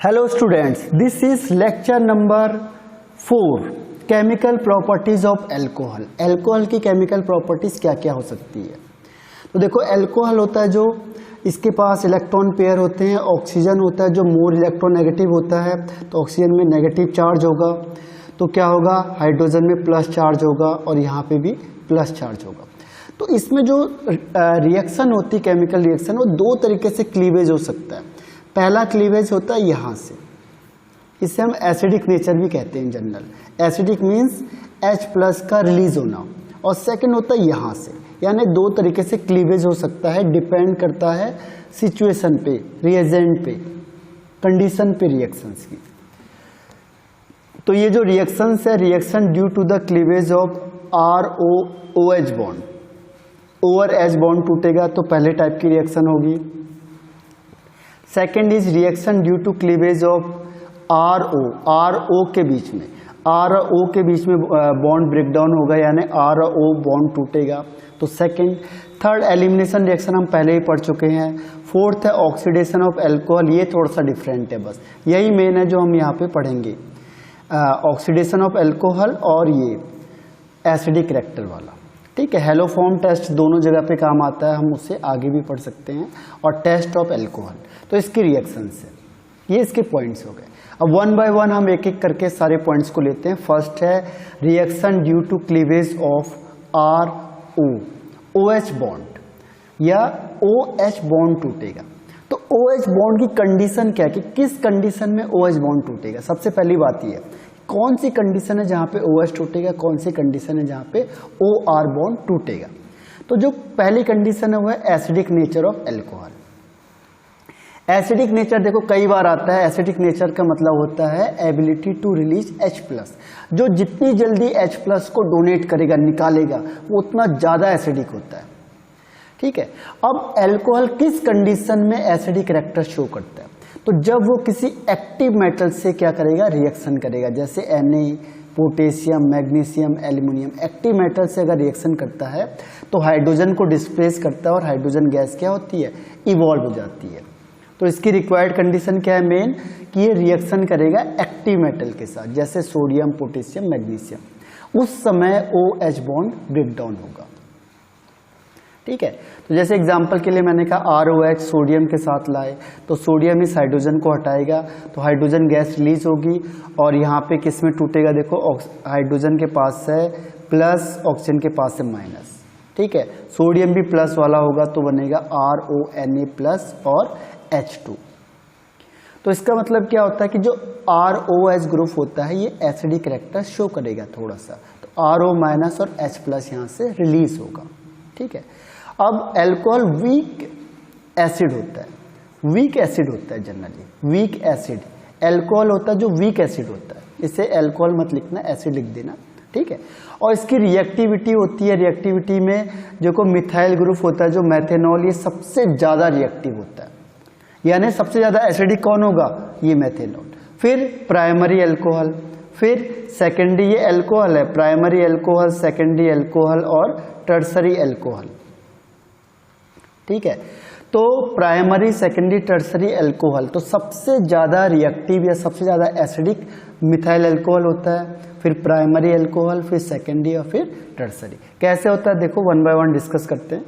Hello students, this is lecture number 4 chemical properties of alcohol. Alcohol की chemical properties क्या क्या हो सकती है। तो देखो, अल्कोहल होता है जो इसके पास इलेक्ट्रॉन पेयर होते हैं, ऑक्सीजन होता है जो मोर इलेक्ट्रोनेगेटिव होता है, तो ऑक्सीजन में नेगेटिव चार्ज होगा, तो क्या होगा, हाइड्रोजन में प्लस चार्ज होगा और यहाँ पे भी प्लस चार्ज होगा। तो इसमें जो रिएक्शन होती है, केमिकल रिएक्शन, वो दो तरीके से क्लीवेज हो सकता है। पहला क्लीवेज होता है यहाँ से, इसे हम एसिडिक नेचर भी कहते हैं। जनरल एसिडिक मीन्स H+ का रिलीज होना, और सेकंड होता है यहाँ से। यानी दो तरीके से क्लीवेज हो सकता है, डिपेंड करता है सिचुएशन पे, रिएजेंट पे, कंडीशन पे रिएक्शंस की। तो ये जो रिएक्शंस है, reaction due to the cleavage of ROOH bond, over H bond टूटेगा तो पहले टाइप की रिएक्शन होगी। Second is reaction due to cleavage of RO के बीच में, RO के बीच में बॉन्ड ब्रेक डाउन होगा, यानी RO बॉन्ड टूटेगा, तो सेकेंड। थर्ड एलिमिनेशन रिएक्शन हम पहले ही पढ़ चुके हैं। फोर्थ है ऑक्सीडेशन ऑफ अल्कोहल, ये थोड़ा सा डिफरेंट है, बस यही मेन है जो हम यहाँ पे पढ़ेंगे, ऑक्सीडेशन ऑफ अल्कोहल और ये एसिडिक कैरेक्टर वाला। ठीक है, हेलोफॉर्म टेस्ट दोनों जगह पे काम आता है, हम उससे आगे भी पढ़ सकते हैं, और टेस्ट ऑफ अल्कोहल। तो इसकी रिएक्शन से ये इसके पॉइंट्स हो गए। अब वन बाय वन हम एक एक करके सारे पॉइंट्स को लेते हैं। फर्स्ट है reaction due to cleavage of OH bond, या OH बॉन्ड टूटेगा। तो OH बॉन्ड की कंडीशन क्या है कि किस कंडीशन में OH बॉन्ड टूटेगा। सबसे पहली बात यह है, कौन सी कंडीशन है जहां पे OH टूटेगा, कौन सी कंडीशन है जहां पे OR बॉन्ड टूटेगा। तो जो पहली कंडीशन है वो है acidic nature of alcohol. Acidic nature देखो कई बार आता है। एसिडिक नेचर का मतलब होता है एबिलिटी टू रिलीज H+, जो जितनी जल्दी H+ को डोनेट करेगा, निकालेगा, वो उतना ज्यादा एसिडिक होता है। ठीक है, अब अल्कोहल किस कंडीशन में एसिडिक कैरेक्टर शो करता है, तो जब वो किसी एक्टिव मेटल से क्या करेगा, रिएक्शन करेगा, जैसे Na, potassium, magnesium, aluminium. Active metal से अगर रिएक्शन करता है तो हाइड्रोजन को डिस्प्लेस करता है, और हाइड्रोजन गैस क्या होती है, इवॉल्व हो जाती है। तो इसकी रिक्वायर्ड कंडीशन क्या है मेन, कि ये रिएक्शन करेगा एक्टिव मेटल के साथ, जैसे सोडियम, पोटेशियम, मैग्नीशियम। उस समय OH बॉन्ड ब्रेक डाउन होगा। ठीक है, तो जैसे एग्जांपल के लिए मैंने कहा ROH सोडियम के साथ लाए, तो सोडियम इस हाइड्रोजन को हटाएगा, तो हाइड्रोजन गैस रिलीज होगी, और यहाँ पे किस में टूटेगा, देखो हाइड्रोजन के पास है प्लस, ऑक्सीजन के पास है माइनस। ठीक है, सोडियम भी प्लस वाला होगा, तो बनेगा RONA+ और H2। तो इसका मतलब क्या होता है कि जो ROH ग्रुप होता है ये एसिडिक कैरेक्टर शो करेगा थोड़ा सा, तो RO- और H+ यहाँ से रिलीज होगा। ठीक है, अब अल्कोहल वीक एसिड होता है, वीक एसिड होता है जनरली, वीक एसिड अल्कोहल होता है जो वीक एसिड होता है। इसे अल्कोहल मत लिखना, एसिड लिख देना। ठीक है, और इसकी रिएक्टिविटी होती है, रिएक्टिविटी में जो को मिथाइल ग्रुप होता है, जो मेथेनॉल, ये सबसे ज्यादा रिएक्टिव होता है, यानी सबसे ज्यादा एसिडिक कौन होगा, ये मेथेनॉल। फिर प्राइमरी अल्कोहल, फिर सेकेंडरी, ये अल्कोहल है, प्राइमरी अल्कोहल, सेकेंडरी अल्कोहल और टर्सरी अल्कोहल। ठीक है, तो प्राइमरी, सेकेंडरी, टर्सरी अल्कोहल, तो सबसे ज्यादा रिएक्टिव या सबसे ज्यादा एसिडिक मिथाइल अल्कोहल होता है, फिर प्राइमरी अल्कोहल, फिर सेकेंडरी और फिर टर्सरी। कैसे होता है देखो, वन बाय वन डिस्कस करते हैं।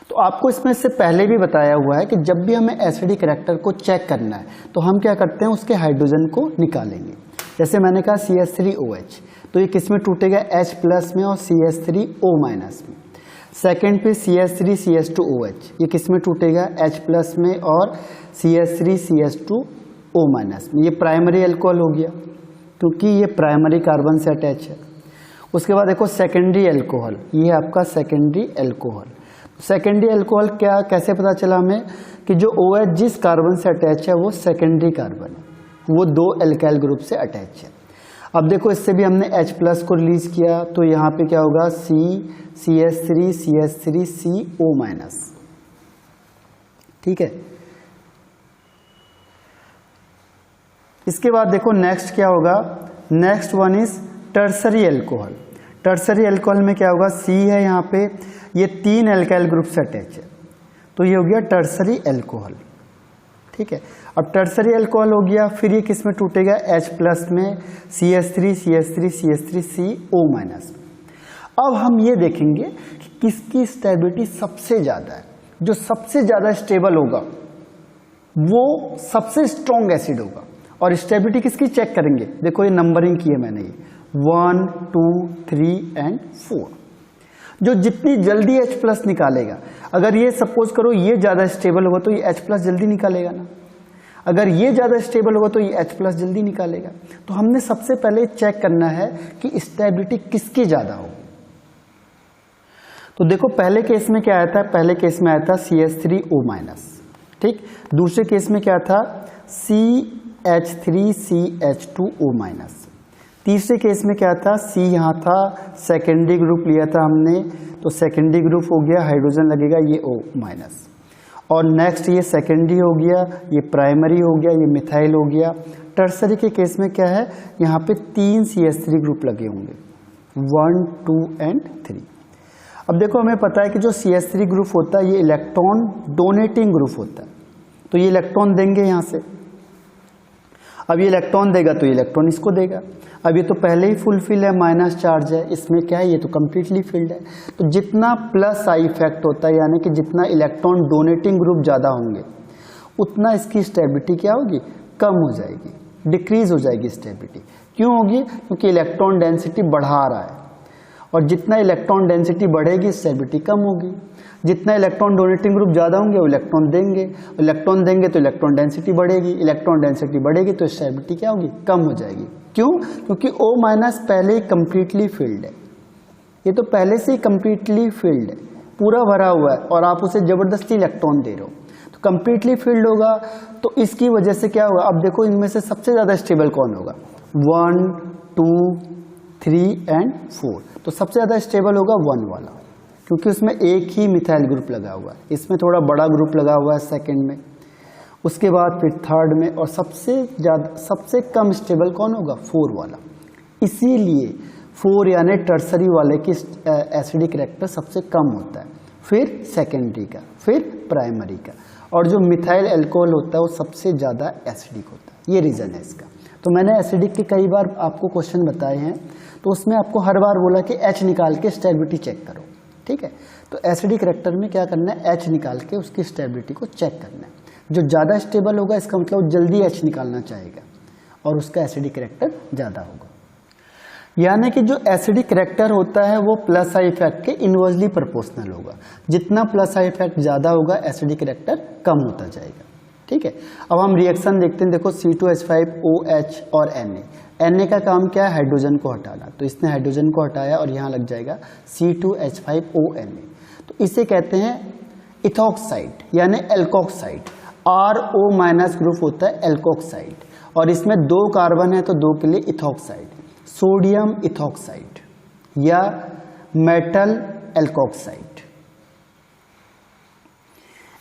तो आपको इसमें से पहले भी बताया हुआ है कि जब भी हमें एसिडिक कैरेक्टर को चेक करना है तो हम क्या करते हैं, उसके हाइड्रोजन को निकालेंगे। जैसे मैंने कहा CH3OH, तो ये किस में टूटेगा, H+ में और CH3O- में। सेकेंड पे CH3CH2OH, ये किस में टूटेगा, H+ में और CH3CH2O- में। ये प्राइमरी अल्कोहल हो गया, क्योंकि ये प्राइमरी कार्बन से अटैच है। उसके बाद देखो सेकेंडरी अल्कोहल, ये आपका सेकेंडरी अल्कोहल। सेकेंडरी अल्कोहल क्या, कैसे पता चला हमें, कि जो OH जिस कार्बन से अटैच है वो सेकेंडरी कार्बन है, वो दो एल्काइल ग्रुप से अटैच है। अब देखो इससे भी हमने H+ को रिलीज किया, तो यहाँ पे क्या होगा, CH3CO-। ठीक है, इसके बाद देखो नेक्स्ट क्या होगा, next one is tertiary alcohol. Tertiary alcohol में क्या होगा, C है यहाँ पे, ये 3 एल्काइल ग्रुप से अटैच है, तो ये हो गया टर्सरी अल्कोहल। ठीक है। अब टर्सरी अल्कोहल हो गया, फिर ये किस में टूटेगा, H+ में, CH3 CH3 CH3 CO-। अब हम ये देखेंगे कि किसकी स्टेबिलिटी सबसे ज्यादा है। जो सबसे ज्यादा स्टेबल होगा वो सबसे स्ट्रॉन्ग एसिड होगा। और स्टेबिलिटी किसकी चेक करेंगे, देखो ये नंबरिंग की है मैंने, ये 1 2 3 एंड 4। जो जितनी जल्दी H+ निकालेगा, अगर ये सपोज करो ये ज्यादा स्टेबल होगा तो ये H+ जल्दी निकालेगा ना, अगर ये ज्यादा स्टेबल होगा तो ये H+ जल्दी निकालेगा। तो हमने सबसे पहले चेक करना है कि स्टेबिलिटी किसकी ज्यादा होगी। तो देखो पहले केस में क्या आया था, पहले केस में आया था CH3O-, ठीक। दूसरे केस में क्या था, CH3CH2O-। तीसरे केस में क्या था, C यहाँ था, सेकेंडरी ग्रुप लिया था हमने, तो सेकेंडरी ग्रुप हो गया, हाइड्रोजन लगेगा ये O-। और नेक्स्ट ये सेकेंडरी हो गया, ये प्राइमरी हो गया, ये मिथाइल हो गया। टर्सरी के केस में क्या है, यहाँ पे 3 CH3 ग्रुप लगे होंगे, 1 2 एंड 3। अब देखो हमें पता है कि जो CH3 ग्रुप होता है ये इलेक्ट्रॉन डोनेटिंग ग्रुप होता है, तो ये इलेक्ट्रॉन देंगे यहाँ से। अब ये इलेक्ट्रॉन देगा तो ये इलेक्ट्रॉन इसको देगा। अब ये तो पहले ही फुलफिल है, माइनस चार्ज है, इसमें क्या है, ये तो कंप्लीटली फिल्ड है। तो जितना प्लस आई इफेक्ट होता है, यानी कि जितना इलेक्ट्रॉन डोनेटिंग ग्रुप ज़्यादा होंगे उतना इसकी स्टेबिलिटी क्या होगी, कम हो जाएगी, डिक्रीज हो जाएगी स्टेबिलिटी। क्यों होगी, क्योंकि इलेक्ट्रॉन डेंसिटी बढ़ा रहा है, और जितना इलेक्ट्रॉन डेंसिटी बढ़ेगी स्टेबिलिटी कम होगी। जितना इलेक्ट्रॉन डोनेटिंग ग्रुप ज़्यादा होंगे वो इलेक्ट्रॉन देंगे तो इलेक्ट्रॉन डेंसिटी बढ़ेगी, इलेक्ट्रॉन डेंसिटी बढ़ेगी तो स्टेबिलिटी क्या होगी, कम हो जाएगी। क्यों, क्योंकि O- पहले ही कंप्लीटली फिल्ड है, ये तो पहले से ही कंप्लीटली फिल्ड है, पूरा भरा हुआ है, और आप उसे जबरदस्ती इलेक्ट्रॉन दे रहे हो, तो कंप्लीटली फिल्ड होगा। तो इसकी वजह से क्या होगा, अब देखो इनमें से सबसे ज़्यादा स्टेबल कौन होगा, 1 2 3 एंड 4। तो सबसे ज़्यादा स्टेबल होगा 1 वाला, क्योंकि उसमें एक ही मिथाइल ग्रुप लगा हुआ है, इसमें थोड़ा बड़ा ग्रुप लगा हुआ है सेकंड में, उसके बाद फिर थर्ड में, और सबसे कम स्टेबल कौन होगा, 4 वाला। इसीलिए 4 यानी टर्सरी वाले की एसिडिक कैरेक्टर सबसे कम होता है, फिर सेकेंडरी का, फिर प्राइमरी का, और जो मिथाइल अल्कोहल होता है वो सबसे ज़्यादा एसिडिक होता है। ये रीज़न है इसका। तो मैंने एसिडिक के कई बार आपको क्वेश्चन बताए हैं, तो उसमें आपको हर बार बोला कि H निकाल के स्टेबिलिटी चेक करो, ठीक है। तो एसिडिक कैरेक्टर में क्या करना है, H निकाल के उसकी स्टेबिलिटी को चेक करना है। जो ज़्यादा स्टेबल होगा इसका मतलब जल्दी H निकालना चाहेगा, और उसका एसिडिक कैरेक्टर ज़्यादा होगा। यानी कि जो एसिडिक कैरेक्टर होता है वो प्लस आई इफेक्ट के इनवर्सली प्रोपोर्शनल होगा। जितना प्लस आई इफेक्ट ज़्यादा होगा एसिडिक कैरेक्टर कम होता जाएगा, ठीक है। अब हम रिएक्शन देखते हैं, देखो C2H5OH और Na का काम क्या है, हाइड्रोजन को हटाना, तो इसने हाइड्रोजन को हटाया और यहाँ लग जाएगा C2H5ONa। तो इसे कहते हैं इथॉक्साइड यानी एल्कोक्साइड। RO- ग्रुप होता है एल्कोक्साइड, और इसमें 2 कार्बन है तो 2 के लिए इथॉक्साइड, सोडियम इथॉक्साइड या मेटल एल्कोक्साइड।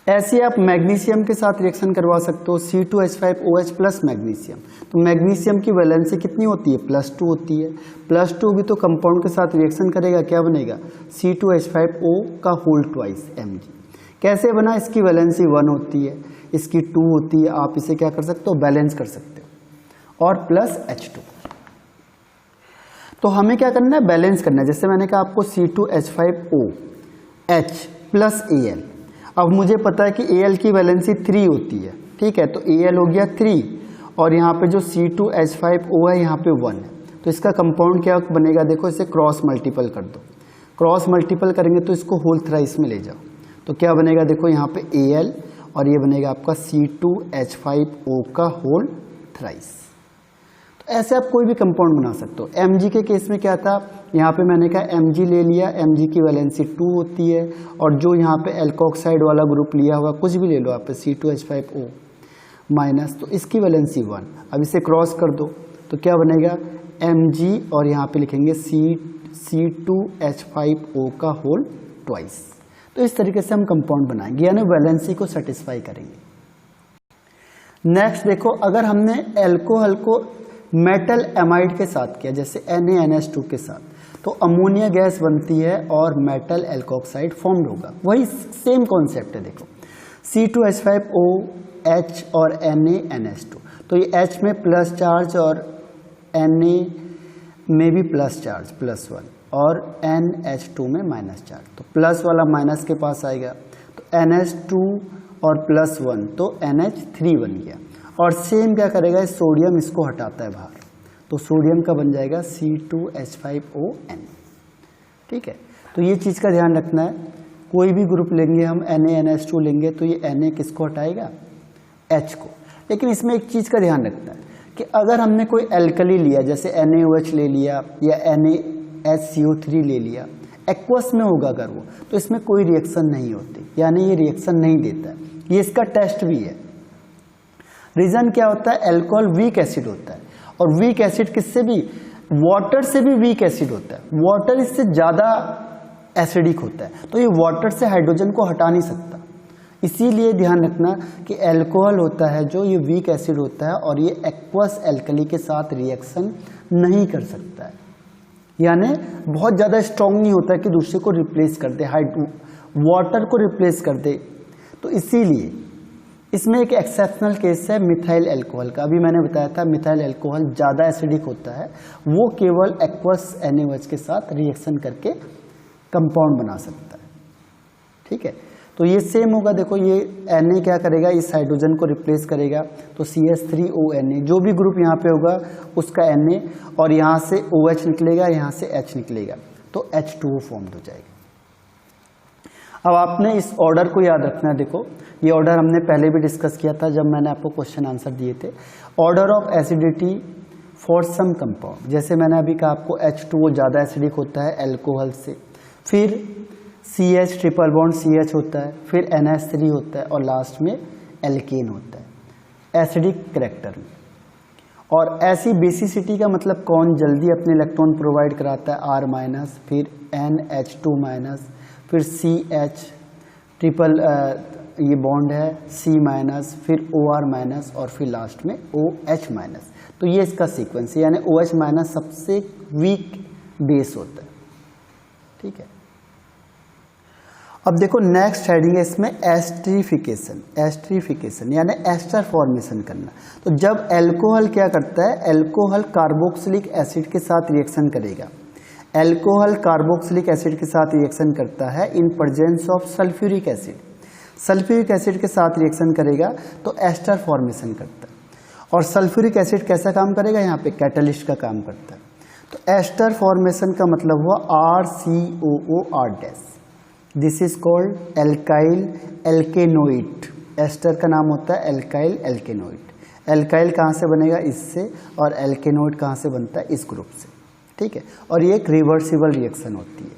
ऐसे आप मैग्नीशियम के साथ रिएक्शन करवा सकते हो, C2H5OH प्लस मैग्नीशियम। तो मैग्नीशियम की वैलेंसी कितनी होती है, +2 होती है। +2 होगी तो कंपाउंड के साथ रिएक्शन करेगा, क्या बनेगा, C2H5O का होल ट्वाइस Mg। कैसे बना, इसकी वैलेंसी 1 होती है, इसकी 2 होती है, आप इसे क्या कर सकते हो, बैलेंस कर सकते हो, और प्लस H2। तो हमें क्या करना है, बैलेंस करना है। जैसे मैंने कहा आपको C2H5OH प्लस Al। अब मुझे पता है कि Al की वैलेंसी 3 होती है, ठीक है, तो Al हो गया 3, और यहाँ पे जो C2H5O है यहाँ पे 1 है, तो इसका कंपाउंड क्या बनेगा, देखो इसे क्रॉस मल्टीपल कर दो। क्रॉस मल्टीपल करेंगे तो इसको होल थ्राइस में ले जाओ, तो क्या बनेगा, देखो यहाँ पे Al, और ये बनेगा आपका C2H5O का होल थ्राइस। तो ऐसे आप कोई भी कंपाउंड बना सकते हो। Mg के केस में क्या था, यहाँ पे मैंने कहा Mg ले लिया, Mg की वैलेंसी 2 होती है, और जो यहाँ पे एल्कोक्साइड वाला ग्रुप लिया हुआ कुछ भी ले लो आप C2H5O माइनस, तो इसकी वैलेंसी 1। अब इसे क्रॉस कर दो तो क्या बनेगा, Mg, और यहाँ पे लिखेंगे C2H5O का होल ट्वाइस। तो इस तरीके से हम कंपाउंड बनाएंगे, यानी वैलेंसी को सेटिस्फाई करेंगे। नेक्स्ट देखो, अगर हमने एल्कोहल को मेटल एमाइड के साथ किया, जैसे NaNH2 के साथ, तो अमोनिया गैस बनती है और मेटल एल्कोक्साइड फॉर्म्ड होगा। वही सेम कॉन्सेप्ट है। देखो C2H5O H और NaNH2, तो ये H में प्लस चार्ज और Na में भी प्लस चार्ज +1 और NH2 में माइनस चार्ज, तो प्लस वाला माइनस के पास आएगा, तो NH2 और +1 तो NH3 बन गया। और सेम क्या करेगा, सोडियम इसको हटाता है बाहर, तो सोडियम का बन जाएगा C2H5ON। ठीक है, तो ये चीज़ का ध्यान रखना है, कोई भी ग्रुप लेंगे हम NaNH2 लेंगे तो ये Na किसको हटाएगा, H को। लेकिन इसमें एक चीज़ का ध्यान रखना है कि अगर हमने कोई एल्कली लिया, जैसे NaOH ले लिया या NaHCO3 ले लिया, एक्वस में होगा अगर वो, तो इसमें कोई रिएक्शन नहीं होती, यानी ये रिएक्शन नहीं देता है। ये इसका टेस्ट भी है। रीजन क्या होता है, अल्कोहल वीक एसिड होता है, और वीक एसिड किससे भी, वाटर से भी वीक एसिड होता है, वाटर इससे ज़्यादा एसिडिक होता है, तो ये वाटर से हाइड्रोजन को हटा नहीं सकता। इसीलिए ध्यान रखना कि अल्कोहल होता है जो, ये वीक एसिड होता है और ये एक्वस एल्कली के साथ रिएक्शन नहीं कर सकता है, यानी बहुत ज़्यादा स्ट्रॉन्ग नहीं होता है कि दूसरे को रिप्लेस कर दे, वाटर को रिप्लेस कर दे। तो इसीलिए इसमें एक एक्सेप्शनल केस है मिथाइल अल्कोहल का। अभी मैंने बताया था मिथाइल अल्कोहल ज़्यादा एसिडिक होता है, वो केवल एक्वस NaOH के साथ रिएक्शन करके कंपाउंड बना सकता है। ठीक है, तो ये सेम होगा, देखो ये Na क्या करेगा, इस हाइड्रोजन को रिप्लेस करेगा, तो CH3ONa, जो भी ग्रुप यहाँ पे होगा उसका Na, और यहाँ से OH निकलेगा, यहाँ से H निकलेगा, तो H2O फॉर्म हो जाएगा। अब आपने इस ऑर्डर को याद रखना है। देखो ये ऑर्डर हमने पहले भी डिस्कस किया था जब मैंने आपको क्वेश्चन आंसर दिए थे। Order of acidity for some compound, जैसे मैंने अभी कहा आपको H2O ज़्यादा एसिडिक होता है अल्कोहल से, फिर CH ट्रिपल बॉन्ड CH होता है, फिर NH3 होता है, और लास्ट में एल्केन होता है एसिडिक करैक्टर में। और ऐसी बेसिसिटी का मतलब कौन जल्दी अपने इलेक्ट्रॉन प्रोवाइड कराता है, R-, फिर NH2-, फिर CH ट्रिपल ये बॉन्ड है C-, फिर OR-, और फिर लास्ट में OH-। तो ये इसका सीक्वेंस है, यानी OH- सबसे वीक बेस होता है। ठीक है, अब देखो नेक्स्ट हेडिंग है इसमें एस्टरीफिकेशन। एस्टरीफिकेशन यानी एस्टर फॉर्मेशन करना। तो जब अल्कोहल क्या करता है, अल्कोहल कार्बोक्सिलिक एसिड के साथ रिएक्शन करेगा, अल्कोहल कार्बोक्सिलिक एसिड के साथ रिएक्शन करता है in presence of sulphuric acid. Sulphuric acid के साथ रिएक्शन करेगा तो एस्टर फॉर्मेशन करता है। और सल्फ्यूरिक एसिड कैसा काम करेगा, यहाँ पे कैटलिस्ट का काम करता है। तो एस्टर फॉर्मेशन का मतलब हुआ RCOOR', this is called alkyl alkanoate. Ester का नाम होता है एल्काइल एल्केनोइड। एल्काइल कहाँ से बनेगा, इससे, और एल्केनोइड कहाँ से बनता है, इस ग्रुप से। ठीक है, और ये एक रिवर्सिबल रिएक्शन होती है।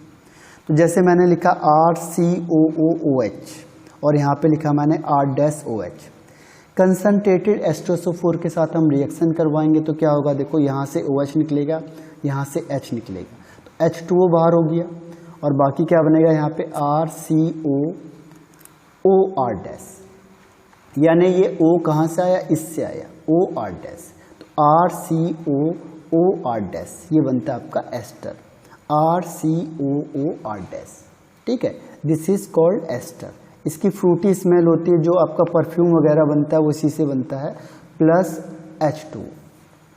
तो जैसे मैंने लिखा RCOOH और यहाँ पे लिखा मैंने R-OH। कंसनट्रेटेड H2SO4 के साथ हम रिएक्शन करवाएंगे तो क्या होगा, देखो यहाँ से OH निकलेगा, यहाँ से H निकलेगा, तो H2O बाहर हो गया, और बाकी क्या बनेगा यहाँ पे RCOOR', यानी ये O कहाँ से आया, इससे आया OR', तो RCOOR', ये बनता है आपका एस्टर, RCOOR'। ठीक है, दिस इज कॉल्ड एस्टर। इसकी फ्रूटी स्मेल होती है, जो आपका परफ्यूम वगैरह बनता है वो इसी से बनता है, प्लस H2।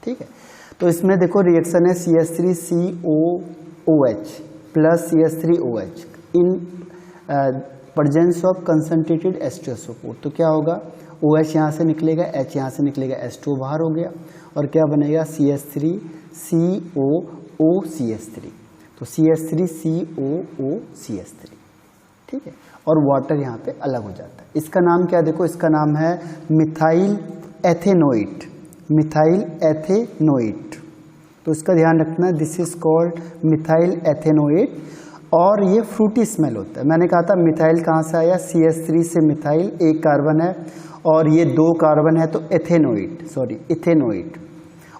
ठीक है, तो इसमें देखो रिएक्शन है CH3COOH plus CH3OH in presence of concentrated H2SO4। तो क्या होगा, OH यहाँ से निकलेगा, H यहाँ से निकलेगा, H2O बाहर हो गया, और क्या बनेगा CH3COOCH3। तो CH3COOCH3। ठीक है, और वाटर यहाँ पे अलग हो जाता है। इसका नाम क्या, देखो इसका नाम है मिथाइल एथेनोइड। मिथाइल एथेनोइड, तो इसका ध्यान रखना, this is called methyl ethanoate. और ये फ्रूटी स्मेल होता है। मैंने कहा था मिथाइल कहाँ से आया, CH3 से मिथाइल, एक कार्बन है और ये 2 कार्बन है, तो एथेनोइड, सॉरी इथेनोइड।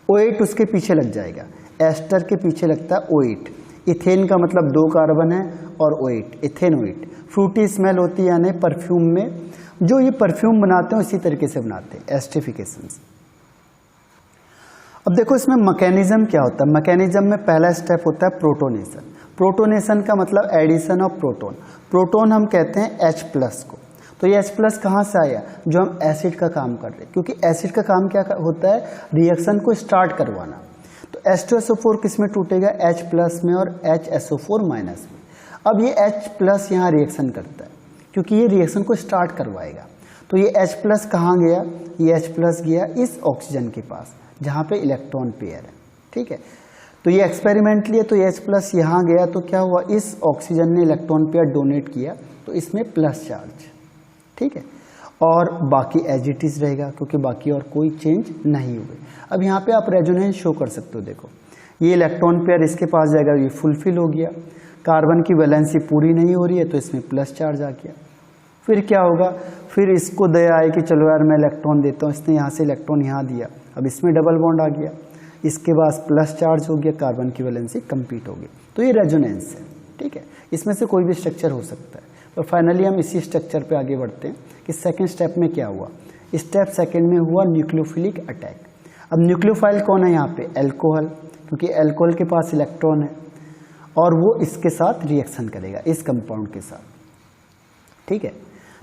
O8 उसके पीछे लग जाएगा, एस्टर के पीछे लगता है O8। इथेन का मतलब 2 कार्बन है और O8, इथेनोइड। फ्रूटी स्मेल होती है, यानी परफ्यूम में जो ये परफ्यूम बनाते हैं उसी तरीके से बनाते हैं, एस्टरीफिकेशन। अब देखो इसमें मैकेनिज्म क्या होता है। मैकेनिज्म में पहला स्टेप होता है प्रोटोनेशन। प्रोटोनेशन का मतलब एडिशन ऑफ प्रोटोन। प्रोटोन हम कहते हैं H+ को, तो ये H प्लस कहाँ से आया, जो हम एसिड का काम कर रहे हैं, क्योंकि एसिड का काम क्या होता है, रिएक्शन को स्टार्ट करवाना। तो H2SO4 किस में टूटेगा, H प्लस में और HSO4 माइनस में। अब ये H प्लस यहाँ रिएक्शन करता है क्योंकि ये रिएक्शन को स्टार्ट करवाएगा। तो ये H प्लस कहाँ गया, ये H प्लस गया इस ऑक्सीजन के पास जहाँ पे इलेक्ट्रॉन पेयर है, ठीक है। तो ये एक्सपेरिमेंटली है, तो ये H प्लस यहाँ गया, तो क्या हुआ, इस ऑक्सीजन ने इलेक्ट्रॉन पेयर डोनेट किया, तो इसमें प्लस चार्ज, ठीक है। और बाकी एज इट इज रहेगा क्योंकि बाकी और कोई चेंज नहीं हुए। अब यहाँ पे आप रेजोनेंस शो कर सकते हो, देखो ये इलेक्ट्रॉन पेयर इसके पास जाएगा, ये फुलफिल हो गया, कार्बन की वैलेंसी पूरी नहीं हो रही है तो इसमें प्लस चार्ज आ गया। फिर क्या होगा, फिर इसको दया आए कि चलो यार मैं इलेक्ट्रॉन देता हूँ, इसने यहाँ से इलेक्ट्रॉन यहाँ दिया, अब इसमें डबल बॉन्ड आ गया, इसके बाद प्लस चार्ज हो गया, कार्बन की वैलेंसी कंप्लीट हो गई। तो ये रेजोनेंस है, ठीक है। इसमें से कोई भी स्ट्रक्चर हो सकता है। और फाइनली हम इसी स्ट्रक्चर पे आगे बढ़ते हैं कि सेकंड स्टेप में क्या हुआ। स्टेप सेकंड में हुआ न्यूक्लियोफिलिक अटैक। अब न्यूक्लियोफाइल कौन है यहाँ पे, एल्कोहल, क्योंकि एल्कोहल के पास इलेक्ट्रॉन है और वो इसके साथ रिएक्शन करेगा, इस कंपाउंड के साथ, ठीक है।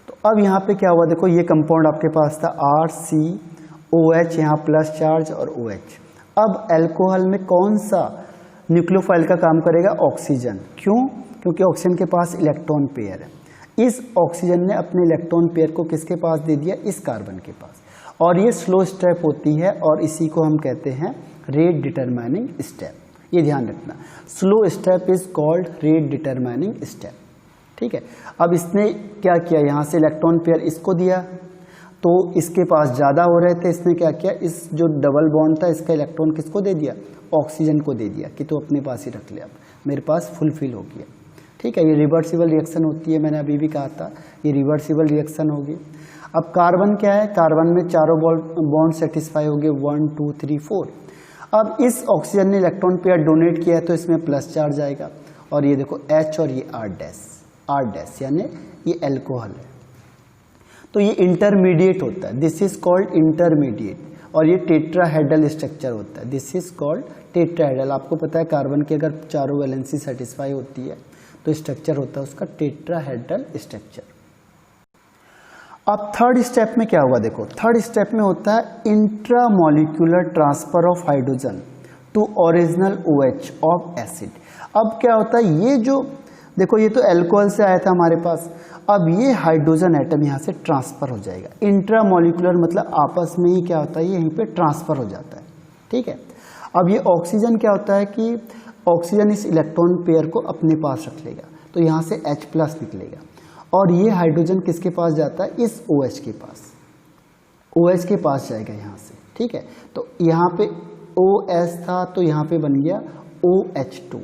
तो अब यहाँ पे क्या हुआ, देखो ये कंपाउंड आपके पास था RCOH, यहाँ प्लस चार्ज और OH। अब एल्कोहल में कौन सा न्यूक्लियोफाइल का काम करेगा, ऑक्सीजन। क्यों, क्योंकि ऑक्सीजन के पास इलेक्ट्रॉन पेयर है। इस ऑक्सीजन ने अपने इलेक्ट्रॉन पेयर को किसके पास दे दिया, इस कार्बन के पास। और ये स्लो स्टेप होती है और इसी को हम कहते हैं रेट डिटरमाइनिंग स्टेप। ये ध्यान रखना, slow step is called rate determining step, ठीक है। अब इसने क्या किया, यहाँ से इलेक्ट्रॉन पेयर इसको दिया, तो इसके पास ज़्यादा हो रहे थे, इसने क्या किया, इस जो डबल बॉन्ड था इसका इलेक्ट्रॉन किसको दे दिया, ऑक्सीजन को दे दिया कि तो अपने पास ही रख लिया, मेरे पास फुलफिल हो गया, ठीक है। ये रिवर्सिबल रिएक्शन होती है, मैंने अभी भी कहा था ये रिवर्सिबल रिएक्शन होगी। अब कार्बन क्या है, कार्बन में चारों बॉन्ड सेटिस्फाई हो गए, 1 2 3 4। अब इस ऑक्सीजन ने इलेक्ट्रॉन पेयर डोनेट किया है तो इसमें प्लस चार्ज आएगा। और ये देखो H और ये R डैश यानी ये एल्कोहल है, तो ये इंटरमीडिएट होता है, दिस इज कॉल्ड इंटरमीडिएट। और ये टेट्राहेड्रल स्ट्रक्चर होता है, दिस इज कॉल्ड टेट्राहेड्रल। आपको पता है कार्बन की अगर चारों वैलेंसी सेटिस्फाई होती है तो स्ट्रक्चर होता है उसका टेट्राहेड्रल स्ट्रक्चर। अब थर्ड स्टेप में क्या हुआ, देखो थर्ड स्टेप में होता है intramolecular transfer of hydrogen to original OH of acid. अब क्या होता है, ये जो देखो ये तो अल्कोहल से आया था हमारे पास, अब ये हाइड्रोजन एटम यहाँ से ट्रांसफर हो जाएगा। इंट्रामोलिकुलर मतलब आपस में ही क्या होता है, ये यहीं पे ट्रांसफर हो जाता है, ठीक है। अब ये ऑक्सीजन क्या होता है कि ऑक्सीजन इस इलेक्ट्रॉन पेयर को अपने पास रख लेगा, तो यहाँ से H प्लस निकलेगा और ये हाइड्रोजन किसके पास जाता है, इस OH के पास, OH के पास जाएगा यहाँ से, ठीक है। तो यहाँ पे OS था तो यहाँ पे बन गया OH2,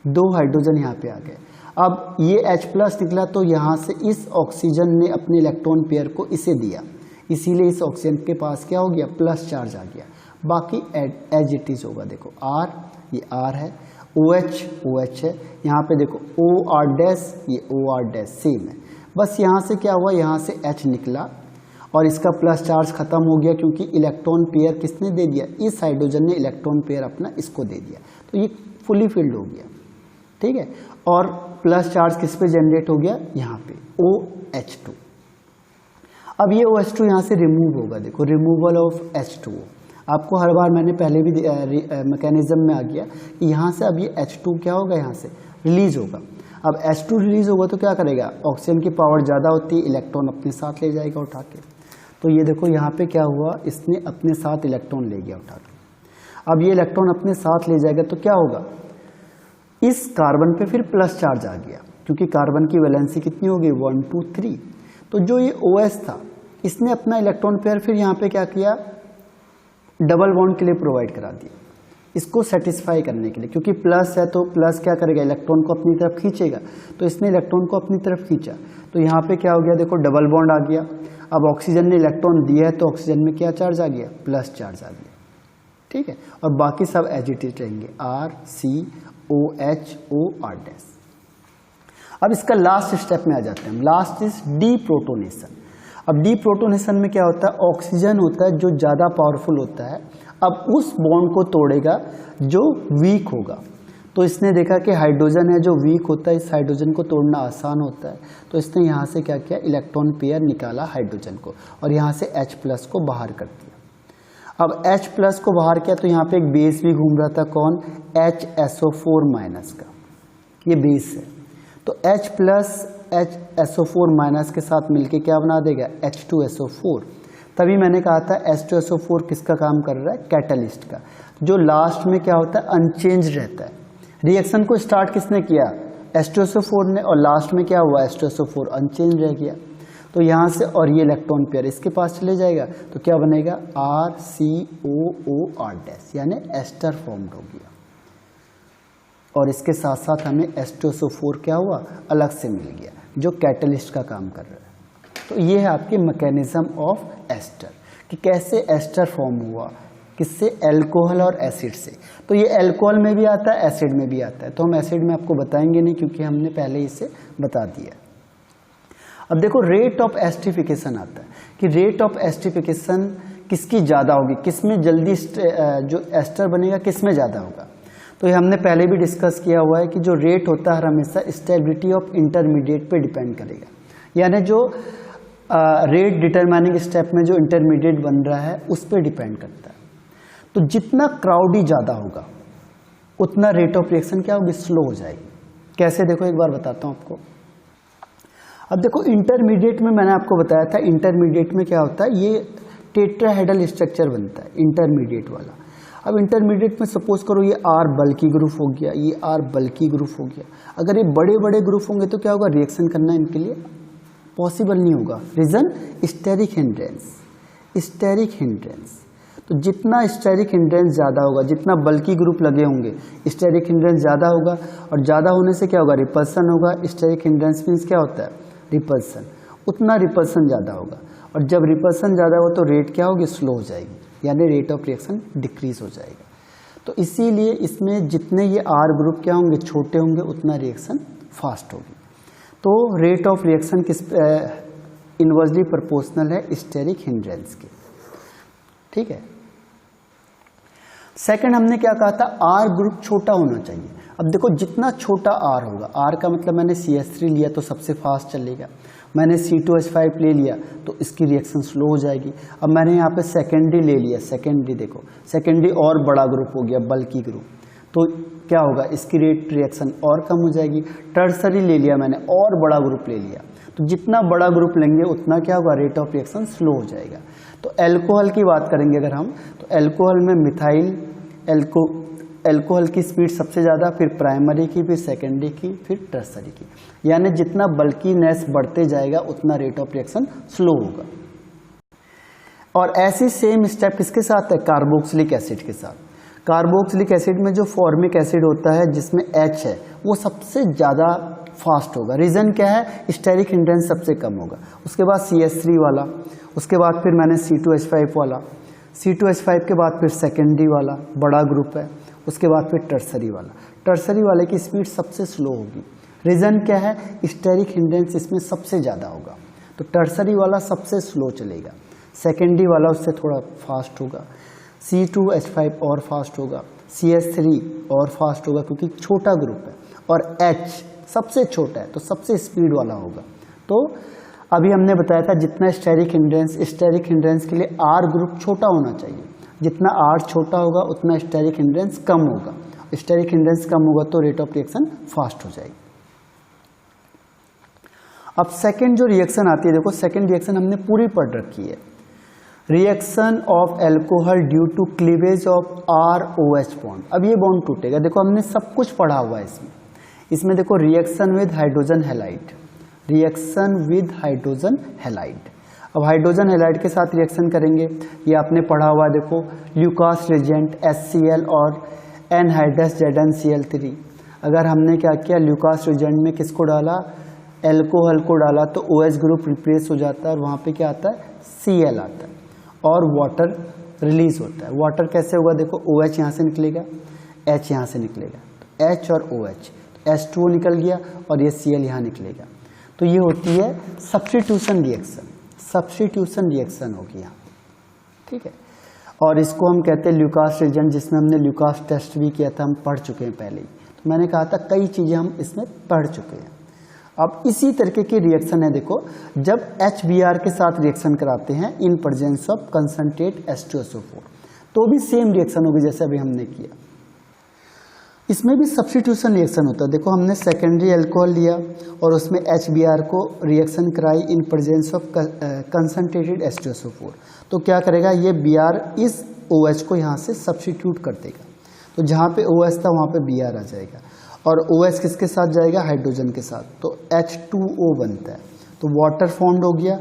2 हाइड्रोजन यहाँ पे आ गए। अब ये H प्लस निकला तो यहाँ से इस ऑक्सीजन ने अपने इलेक्ट्रॉन पेयर को इसे दिया, इसीलिए इस ऑक्सीजन के पास क्या हो गया, प्लस चार्ज आ गया। बाकी एज इट इज होगा, देखो R ये R है, OH है, यहाँ पे देखो OR डैश ये OR डैश सेम है। बस यहाँ से क्या हुआ, यहाँ से H निकला और इसका प्लस चार्ज खत्म हो गया क्योंकि इलेक्ट्रॉन पेयर किसने दे दिया, इस हाइड्रोजन ने इलेक्ट्रॉन पेयर अपना इसको दे दिया, तो ये फुली फिल्ड हो गया, ठीक है। और प्लस चार्ज किस पे जनरेट हो गया, यहाँ पे OH2। अब ये OH2 यहाँ से रिमूव होगा, देखो रिमूवल ऑफ H2O। आपको हर बार मैंने पहले भी मैकेनिज्म में आ गया कि यहाँ से अब ये H2 क्या होगा, यहाँ से रिलीज होगा। अब H2 रिलीज होगा तो क्या करेगा, ऑक्सीजन की पावर ज़्यादा होती है, इलेक्ट्रॉन अपने साथ ले जाएगा उठा के। तो ये देखो यहाँ पे क्या हुआ, इसने अपने साथ इलेक्ट्रॉन ले गया उठा के। अब ये इलेक्ट्रॉन अपने साथ ले जाएगा तो क्या होगा, इस कार्बन पे फिर प्लस चार्ज आ गया क्योंकि कार्बन की वैलेंसी कितनी हो गई, 1 2 3। तो जो ये OS था इसने अपना इलेक्ट्रॉन पेयर फिर यहाँ पे क्या किया, डबल बॉन्ड के लिए प्रोवाइड करा दिया, इसको सेटिस्फाई करने के लिए, क्योंकि प्लस है तो प्लस क्या करेगा, इलेक्ट्रॉन को अपनी तरफ खींचेगा, तो इसने इलेक्ट्रॉन को अपनी तरफ खींचा। तो यहाँ पे क्या हो गया, देखो डबल बॉन्ड आ गया। अब ऑक्सीजन ने इलेक्ट्रॉन दिया है तो ऑक्सीजन में क्या चार्ज आ गया, प्लस चार्ज आ गया, ठीक है। और बाकी सब एज इट इज रहेंगे, RCOHOR डैश। अब इसका लास्ट स्टेप में आ जाते हैं, लास्ट इज डीप्रोटोनेशन। अब डीप्रोटोनेशन में क्या होता है, ऑक्सीजन होता है जो ज़्यादा पावरफुल होता है, अब उस बॉन्ड को तोड़ेगा जो वीक होगा। तो इसने देखा कि हाइड्रोजन है जो वीक होता है, इस हाइड्रोजन को तोड़ना आसान होता है, तो इसने यहाँ से क्या किया, इलेक्ट्रॉन पेयर निकाला हाइड्रोजन को और यहाँ से H+ को बाहर कर दिया। अब H+ को बाहर किया तो यहाँ पे एक बेस भी घूम रहा था, कौन, HSO4- का, ये बेस है। तो H+ HSO4- के साथ मिलके क्या बना देगा, H2SO4। तभी मैंने कहा था H2SO4 किसका काम कर रहा है, कैटलिस्ट का, जो लास्ट में क्या होता है, अनचेंज रहता है। रिएक्शन को स्टार्ट किसने किया, H2SO4 ने, और लास्ट में क्या हुआ, H2SO4 अनचेंज रह गया। तो यहाँ से और ये इलेक्ट्रॉन पेयर इसके पास चले जाएगा तो क्या बनेगा, RCOOR-, यानी एस्टर फॉर्म्ड हो गया। और इसके साथ साथ हमें H2SO4 क्या हुआ, अलग से मिल गया, जो कैटलिस्ट का काम कर रहा है। तो ये है आपकी मैकेनिज्म ऑफ एस्टर, कि कैसे एस्टर फॉर्म हुआ, किससे, अल्कोहल और एसिड से। तो ये अल्कोहल में भी आता है, एसिड में भी आता है, तो हम एसिड में आपको बताएंगे नहीं क्योंकि हमने पहले इसे बता दिया। अब देखो रेट ऑफ एस्टरिफिकेशन आता है, कि रेट ऑफ एस्टरिफिकेशन किसकी ज़्यादा होगी, किसमें जल्दी जो एस्टर बनेगा किसमें ज़्यादा होगा। तो ये हमने पहले भी डिस्कस किया हुआ है कि जो रेट होता है हमेशा स्टेबिलिटी ऑफ इंटरमीडिएट पे डिपेंड करेगा, यानी जो रेट डिटरमाइनिंग स्टेप में जो इंटरमीडिएट बन रहा है उस पर डिपेंड करता है। तो जितना क्राउडी ज़्यादा होगा उतना रेट ऑफ रिएक्शन क्या होगी, स्लो हो जाएगी। कैसे, देखो एक बार बताता हूँ आपको। अब देखो इंटरमीडिएट में मैंने आपको बताया था, इंटरमीडिएट में क्या होता है, ये टेट्राहेड्रल स्ट्रक्चर बनता है इंटरमीडिएट वाला। अब इंटरमीडिएट में सपोज करो ये R बल्की ग्रुप हो गया, ये R बल्की ग्रुप हो गया। अगर ये बड़े बड़े ग्रुप होंगे तो क्या होगा, रिएक्शन करना इनके लिए पॉसिबल नहीं होगा। Reason, steric hindrance, steric hindrance. तो जितना स्टेरिक हिंड्रेंस ज़्यादा होगा, जितना बल्की ग्रुप लगे होंगे, स्टेरिक हिंड्रेंस ज़्यादा होगा, और ज़्यादा होने से क्या होगा, रिपल्सन होगा। स्टेरिक हिंड्रेंस मीन्स क्या होता है, रिपल्सन, उतना रिपल्सन ज़्यादा होगा, और जब रिपल्सन ज़्यादा हो तो रेट क्या होगी, स्लो हो जाएगी, यानी रेट ऑफ रिएक्शन डिक्रीज हो जाएगा। तो इसीलिए इसमें जितने ये R ग्रुप क्या होंगे, छोटे होंगे, उतना रिएक्शन फास्ट होगी। तो रेट ऑफ रिएक्शन किस इनवर्सली प्रोपोर्शनल है स्टेरिक हिंड्रेंस के, ठीक है। सेकंड हमने क्या कहा था, R ग्रुप छोटा होना चाहिए। अब देखो जितना छोटा R होगा, R का मतलब मैंने CH3 लिया तो सबसे फास्ट चलेगा, मैंने C2H5 ले लिया तो इसकी रिएक्शन स्लो हो जाएगी। अब मैंने यहाँ पे सेकेंडरी ले लिया, सेकेंडरी देखो, सेकेंडरी और बड़ा ग्रुप हो गया, बल्की ग्रुप, तो क्या होगा, इसकी रेट रिएक्शन और कम हो जाएगी। टर्सरी ले लिया मैंने, और बड़ा ग्रुप ले लिया, तो जितना बड़ा ग्रुप लेंगे उतना क्या होगा, रेट ऑफ रिएक्शन स्लो हो जाएगा। तो अल्कोहल की बात करेंगे अगर हम, तो अल्कोहल में मिथाइल अल्कोहल की स्पीड सबसे ज़्यादा, फिर प्राइमरी की, फिर सेकेंडरी की, फिर टर्सरी की, यानी जितना बल्कीनेस बढ़ते जाएगा उतना रेट ऑफ रिएक्शन स्लो होगा। और ऐसी सेम स्टेप किसके साथ है, कार्बोक्सिलिक एसिड के साथ। कार्बोक्सिलिक एसिड में जो फॉर्मिक एसिड होता है जिसमें H है वो सबसे ज़्यादा फास्ट होगा। रीज़न क्या है, स्टेरिक हिंड्रेंस सबसे कम होगा। उसके बाद CH3 वाला, उसके बाद फिर मैंने C2H5 वाला, C2H5 के बाद फिर सेकेंडरी वाला बड़ा ग्रुप है, उसके बाद फिर टर्सरी वाला। टर्सरी वाले की स्पीड सबसे स्लो होगी। रीज़न क्या है, स्टेरिक हिंड्रेंस इसमें सबसे ज़्यादा होगा, तो टर्सरी वाला सबसे स्लो चलेगा, सेकेंडरी वाला उससे थोड़ा फास्ट होगा, C2H5 और फास्ट होगा, CH3 और फास्ट होगा क्योंकि छोटा ग्रुप है, और H सबसे छोटा है तो सबसे स्पीड वाला होगा। तो अभी हमने बताया था जितना स्टेरिक हिंड्रेंस के लिए R ग्रुप छोटा होना चाहिए, जितना R छोटा होगा उतना स्टेरिक हिंड्रेंस कम होगा, स्टेरिक हिंड्रेंस कम होगा तो रेट ऑफ रिएक्शन फास्ट हो जाएगी। अब सेकेंड जो रिएक्शन आती है, देखो सेकेंड रिएक्शन हमने पूरी पढ़ रखी है, reaction of alcohol due to cleavage of R-OH bond. अब ये बॉन्ड टूटेगा, देखो हमने सब कुछ पढ़ा हुआ है इसमें देखो reaction with hydrogen halide, reaction with hydrogen halide. अब हाइड्रोजन हैलाइड के साथ रिएक्शन करेंगे, ये आपने पढ़ा हुआ है, देखो ल्यूकास रिएजेंट HCl और एनहाइड्रस ZnCl3। अगर हमने क्या किया, ल्यूकास रिएजेंट में किसको डाला, एल्कोहल को डाला, तो OH ग्रुप रिप्लेस हो जाता है और वहाँ पे क्या आता है, Cl आता है और वाटर रिलीज होता है। वाटर कैसे होगा, देखो OH यहाँ से निकलेगा, H यहाँ से निकलेगा, तो H और OH, H2O निकल गया और ये Cl यहाँ निकलेगा। तो ये होती है सब्स्टिट्यूशन रिएक्शन, सब्स्टिट्यूशन रिएक्शन होगी यहाँ, ठीक है। और इसको हम कहते हैं ल्यूकास रिएजेंट, जिसमें हमने ल्यूकास टेस्ट भी किया था, हम पढ़ चुके हैं पहले ही। तो मैंने कहा था कई चीज़ें हम इसमें पढ़ चुके हैं। अब इसी तरीके की रिएक्शन है, देखो जब HBr के साथ रिएक्शन कराते हैं in presence of concentrate H2SO4 तो भी सेम रिएक्शन होगी जैसे अभी हमने किया। इसमें भी सब्स्टिट्यूशन रिएक्शन होता है। देखो हमने सेकेंडरी अल्कोहल लिया और उसमें HBr को रिएक्शन कराई in presence of concentrated H2SO4, तो क्या करेगा ये Br इस OH को यहाँ से सब्स्टिट्यूट कर देगा, तो जहाँ पे OH था वहाँ पे Br आ जाएगा और OH किसके साथ जाएगा, हाइड्रोजन के साथ, तो H2O बनता है, तो वाटर फॉर्म्ड हो गया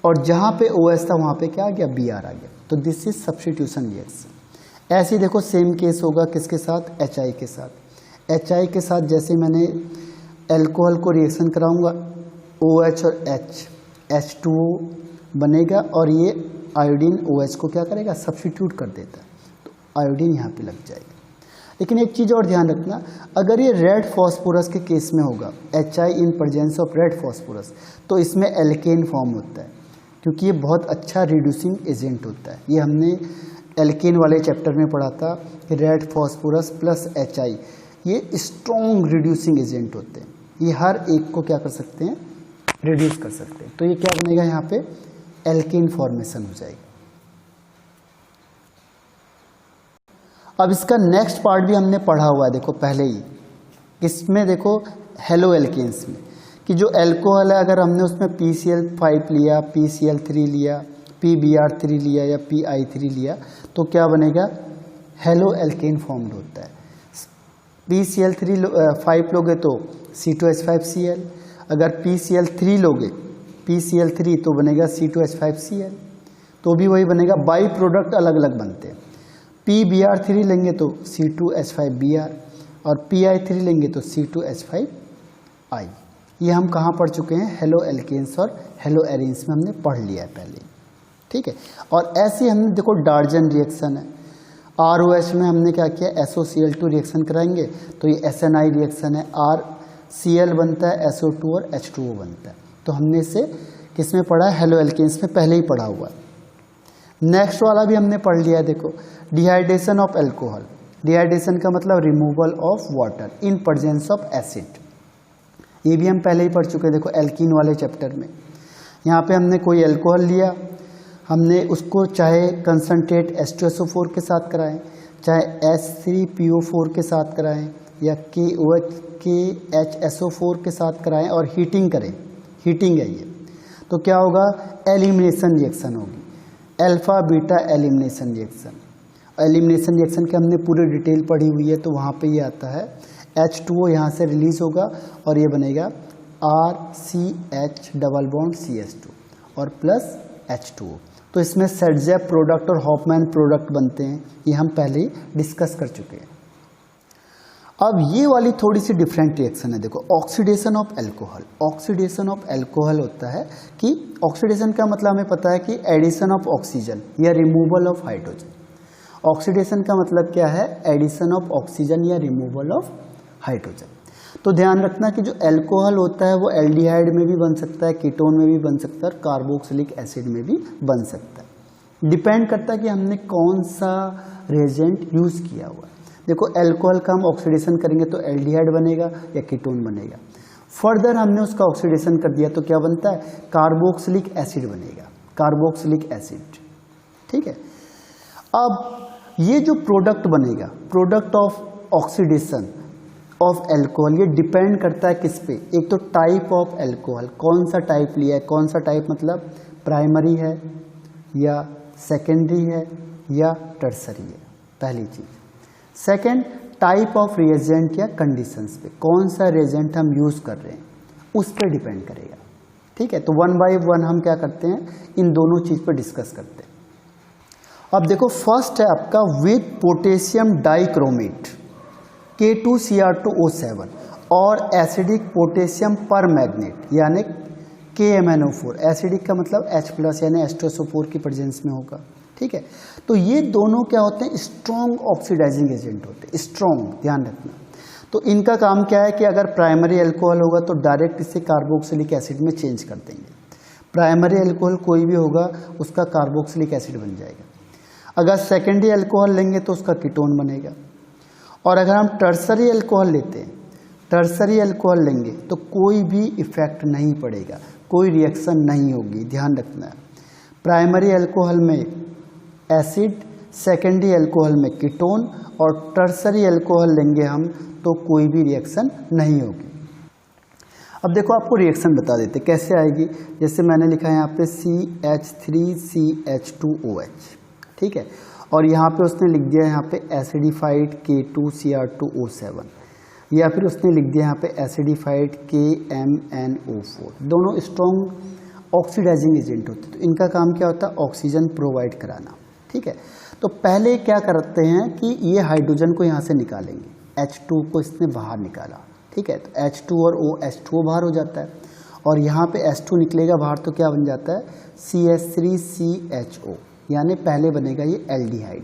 और जहाँ पे OH था वहाँ पे क्या आ गया, Br आ गया। तो दिस इज सब्स्टिट्यूशन रिएक्शन। ऐसे ही देखो सेम केस होगा किसके साथ, HI के साथ। HI के साथ जैसे मैंने एल्कोहल को रिएक्शन कराऊंगा OH और H2O बनेगा और ये आयोडीन OH को क्या करेगा, सब्स्टिट्यूट कर देता है, तो आयोडीन यहाँ पे लग जाएगा। लेकिन एक चीज़ और ध्यान रखना, अगर ये रेड फॉस्फोरस के केस में होगा HI in presence of red phosphorus, तो इसमें एल्केन फॉर्म होता है क्योंकि ये बहुत अच्छा रिड्यूसिंग एजेंट होता है। ये हमने एल्केन वाले चैप्टर में पढ़ा था कि रेड फॉस्फोरस प्लस HI ये स्ट्रॉन्ग रिड्यूसिंग एजेंट होते हैं, ये हर एक को क्या कर सकते हैं, रिड्यूस कर सकते हैं। तो ये क्या बनेगा, यहाँ पे एल्केन फॉर्मेशन हो जाएगी। अब इसका नेक्स्ट पार्ट भी हमने पढ़ा हुआ है, देखो पहले ही इसमें देखो हेलो एल्केन्स में कि जो एल्कोहल है अगर हमने उसमें PCl5 लिया, PCl3 लिया, PBr3 लिया या PI3 लिया तो क्या बनेगा, हेलो एल्केन फॉर्म्ड होता है। PCl5 लोगे तो C2H5Cl, अगर PCl3 लोगे PCl3 तो बनेगा C2H5Cl, तो भी वही बनेगा, बाई प्रोडक्ट अलग अलग बनते हैं। PBr3 लेंगे तो C2H5Br और PI3 लेंगे तो C2H5I। ये हम कहाँ पढ़ चुके हैं, हेलो एल्केन्स और हेलो एरीन्स में हमने पढ़ लिया है पहले, ठीक है। और ऐसे हमने देखो डार्जन रिएक्शन है, ROH में हमने क्या किया, SOCl2 रिएक्शन कराएंगे तो ये SNI रिएक्शन है, RCl बनता है, SO2 और H2O बनता है। तो हमने इसे किस में पढ़ा है, हेलो एल्केन्स में पहले ही पढ़ा हुआ है। नेक्स्ट वाला भी हमने पढ़ लिया है, देखो डिहाइड्रेशन ऑफ एल्कोहल। डिहाइड्रेशन का मतलब removal of water in presence of acid, ये भी हम पहले ही पढ़ चुके हैं, देखो एल्कीन वाले चैप्टर में। यहाँ पे हमने कोई एल्कोहल लिया, हमने उसको चाहे कंसंट्रेट H2SO4 के साथ कराएं, चाहे H3PO4 के साथ कराएं या KHSO4 के साथ कराएं और हीटिंग करें, हीटिंग है ये, तो क्या होगा, एलिमिनेशन रिएक्शन होगी, alpha beta elimination reaction. Elimination reaction के हमने पूरी डिटेल पढ़ी हुई है, तो वहाँ पे ये आता है H2O यहाँ से रिलीज होगा और ये बनेगा RCH डबल बॉन्ड CH2 और प्लस H2O। तो इसमें सेडजेप प्रोडक्ट और हॉफमैन प्रोडक्ट बनते हैं, ये हम पहले ही डिस्कस कर चुके हैं। अब ये वाली थोड़ी सी डिफरेंट रिएक्शन है, देखो oxidation of alcohol. Oxidation of alcohol होता है कि ऑक्सीडेशन का मतलब हमें पता है कि एडिशन ऑफ ऑक्सीजन या रिमूवल ऑफ हाइड्रोजन। ऑक्सीडेशन का मतलब क्या है, एडिशन ऑफ ऑक्सीजन या रिमूवल ऑफ हाइड्रोजन। तो ध्यान रखना कि जो एल्कोहल होता है वो एल्डिहाइड में भी बन सकता है, कीटोन में भी बन सकता है और कार्बोक्सिलिक एसिड में भी बन सकता है। डिपेंड करता है कि हमने कौन सा रिएजेंट यूज़ किया हुआ है। देखो एल्कोहल का हम ऑक्सीडेशन करेंगे तो एल्डिहाइड बनेगा या कीटोन बनेगा। फर्दर हमने उसका ऑक्सीडेशन कर दिया तो क्या बनता है, कार्बोक्सिलिक एसिड बनेगा, कार्बोक्सिलिक एसिड, ठीक है। अब ये जो प्रोडक्ट बनेगा, product of oxidation of alcohol, ये डिपेंड करता है किस पे, एक तो टाइप ऑफ एल्कोहल, कौन सा टाइप लिया है, कौन सा टाइप मतलब प्राइमरी है या सेकेंडरी है या टर्सरी है, पहली चीज। सेकेंड, टाइप ऑफ रिएजेंट या कंडीशंस पे, कौन सा रिएजेंट हम यूज कर रहे हैं उस पर डिपेंड करेगा, ठीक है। तो वन बाय वन हम क्या करते हैं, इन दोनों चीज पर डिस्कस करते हैं। अब देखो फर्स्ट है आपका विद पोटेशियम डाइक्रोमेट K2Cr2O7 और एसिडिक पोटेशियम पर मैग्नेट यानी KMnO4। एसिडिक का मतलब H+ यानी H2SO4 की प्रेजेंस में होगा, ठीक है। तो ये दोनों क्या होते हैं, स्ट्रॉन्ग ऑक्सीडाइजिंग एजेंट होते हैं, स्ट्रॉन्ग, ध्यान रखना। तो इनका काम क्या है कि अगर प्राइमरी एल्कोहल होगा तो डायरेक्ट इसे कार्बोक्सिलिक एसिड में चेंज कर देंगे। प्राइमरी एल्कोहल कोई भी होगा उसका कार्बोक्सिलिक एसिड बन जाएगा। अगर सेकेंडरी एल्कोहल लेंगे तो उसका कीटोन बनेगा। और अगर हम टर्सरी अल्कोहल लेते हैं, टर्सरी अल्कोहल लेंगे तो कोई भी इफेक्ट नहीं पड़ेगा, कोई रिएक्शन नहीं होगी, ध्यान रखना है। प्राइमरी अल्कोहल में एसिड, सेकेंडरी अल्कोहल में कीटोन, और टर्सरी अल्कोहल लेंगे हम तो कोई भी रिएक्शन नहीं होगी। अब देखो आपको रिएक्शन बता देते कैसे आएगी। जैसे मैंने लिखा है यहाँ पे CH3CH2OH, ठीक है, और यहाँ पे उसने लिख दिया यहाँ पे एसिडिफाइड K2Cr2O7, या फिर उसने लिख दिया यहाँ पे एसिडिफाइड KMnO4। दोनों स्ट्रॉन्ग ऑक्सीडाइजिंग एजेंट होते हैं, तो इनका काम क्या होता है, ऑक्सीजन प्रोवाइड कराना, ठीक है। तो पहले क्या करते हैं कि ये हाइड्रोजन को यहाँ से निकालेंगे, H2 को इसने बाहर निकाला, ठीक है, तो H2 और OH2 बाहर हो जाता है, और यहाँ पे H2 निकलेगा बाहर तो क्या बन जाता है, CH3CHO, यानी पहले बनेगा ये एल्डिहाइड।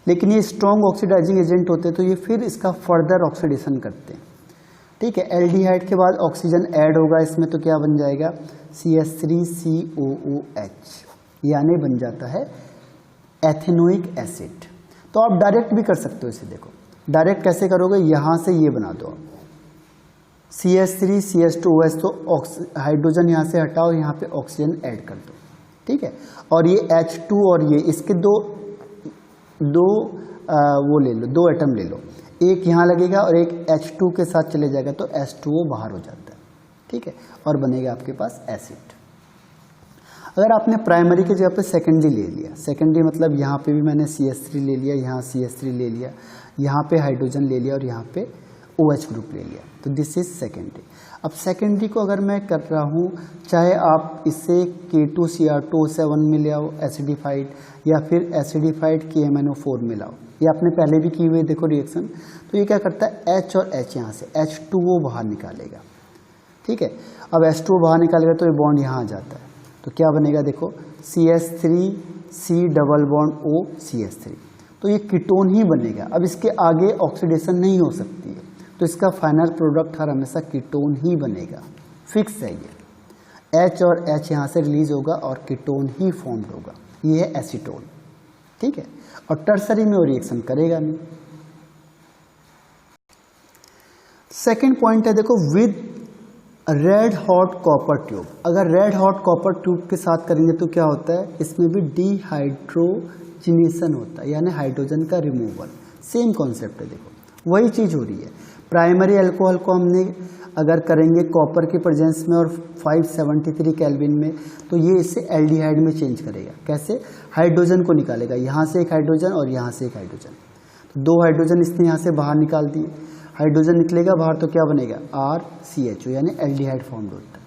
लेकिन ये स्ट्रॉन्ग ऑक्सीडाइजिंग एजेंट होते हैं तो ये फिर इसका फर्दर ऑक्सीडेशन करते हैं, ठीक है। एल्डिहाइड के बाद ऑक्सीजन ऐड होगा इसमें तो क्या बन जाएगा, CH3COOH, यानी बन जाता है एथेनोइक एसिड। तो आप डायरेक्ट भी कर सकते हो इसे, देखो डायरेक्ट कैसे करोगे, यहाँ से ये बना दो CH3CH2OH, तो हाइड्रोजन यहाँ से हटाओ, यहाँ पे ऑक्सीजन ऐड कर दो, ठीक है। और ये H2 और ये इसके दो वो ले लो, 2 एटम ले लो, एक यहाँ लगेगा और एक H2 के साथ चले जाएगा तो H2O बाहर हो जाता है, ठीक है, और बनेगा आपके पास एसिड। अगर आपने प्राइमरी के जगह पे सेकेंडरी ले लिया, सेकेंडरी मतलब यहाँ पे भी मैंने CH3 ले लिया, यहाँ CH3 ले लिया, यहाँ पे हाइड्रोजन ले लिया और यहाँ पे OH ग्रुप ले लिया, तो दिस इज सेकेंडरी। अब सेकेंडरी को अगर मैं कर रहा हूँ, चाहे आप इससे K2Cr2O7 में ले आओ एसिडिफाइड, या फिर एसिडिफाइड KMnO4 में लाओ, ये आपने पहले भी की हुई देखो रिएक्शन। तो ये क्या करता है, H और H यहाँ से H2O बाहर निकालेगा, ठीक है। अब H2O बाहर निकालेगा तो ये बॉन्ड यहाँ आ जाता है, तो क्या बनेगा देखो, CH3C double bond O CH3, तो ये कीटोन ही बनेगा। अब इसके आगे ऑक्सीडेशन नहीं हो सकती है, तो इसका फाइनल प्रोडक्ट हर हमेशा कीटोन ही बनेगा, फिक्स है ये। H और H यहाँ से रिलीज होगा और कीटोन ही फॉर्म्ड होगा, ये है एसीटोन, ठीक है। और टर्सरी में वो रिएक्शन करेगा नहीं। सेकेंड पॉइंट है देखो, with red hot copper tube. अगर रेड हॉट कॉपर ट्यूब के साथ करेंगे तो क्या होता है, इसमें भी डिहाइड्रोजिनेशन होता है, यानी हाइड्रोजन का रिमूवल। सेम कॉन्सेप्ट है, देखो वही चीज़ हो रही है। प्राइमरी अल्कोहल को हमने अगर करेंगे कॉपर के प्रेजेंस में और 573 केल्विन में, तो ये इसे एल्डिहाइड में चेंज करेगा। कैसे, हाइड्रोजन को निकालेगा, यहाँ से एक हाइड्रोजन और यहाँ से एक हाइड्रोजन, तो 2 हाइड्रोजन इसने यहाँ से बाहर निकाल दिए, हाइड्रोजन निकलेगा बाहर तो क्या बनेगा, RCHO, यानी एल्डिहाइड फॉर्म होता है।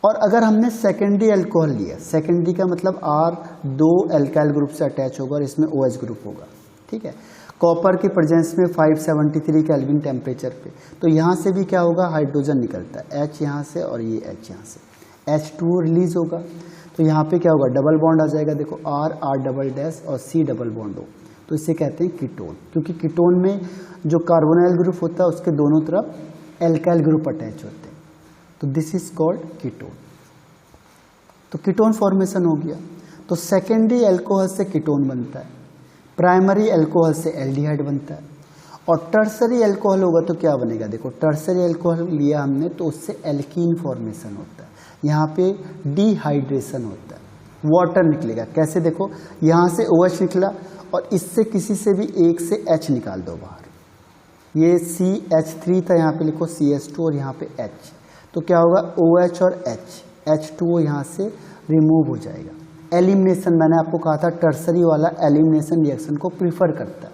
और अगर हमने सेकेंडरी अल्कोहल लिया, सेकेंडरी का मतलब R 2 एल्काइल ग्रुप से अटैच होगा और इसमें OH ग्रुप होगा, ठीक है। कॉपर के प्रेजेंस में 573 केल्विन टेम्परेचर पे, तो यहाँ से भी क्या होगा, हाइड्रोजन निकलता है, H यहाँ से और ये H यहाँ से, H2O रिलीज होगा, तो यहाँ पे क्या होगा, डबल बॉन्ड आ जाएगा, देखो R डबल डैश और C डबल बॉन्ड हो, तो इसे कहते हैं कीटोन। क्योंकि कीटोन में जो कार्बोनाइल ग्रुप होता है उसके दोनों तरफ एल्काइल ग्रुप अटैच होते हैं, तो दिस इज कॉल्ड कीटोन। तो कीटोन फॉर्मेशन हो गया। तो सेकेंडरी अल्कोहल से कीटोन बनता है, प्राइमरी अल्कोहल से एल्डिहाइड बनता है, और टर्सरी अल्कोहल होगा तो क्या बनेगा, देखो टर्सरी अल्कोहल लिया हमने तो उससे एल्कीन फॉर्मेशन होता है, यहाँ पे डिहाइड्रेशन होता है, वाटर निकलेगा। कैसे, देखो यहाँ से OH निकला और इससे किसी से भी एक से H निकाल दो बाहर, ये CH3 था, यहाँ पे लिखो CH2 और यहाँ पे H, तो क्या होगा, OH और H2O यहाँ से रिमूव हो जाएगा। एलिमिनेशन, मैंने आपको कहा था टर्सरी वाला एलिमिनेशन रिएक्शन को प्रीफर करता है,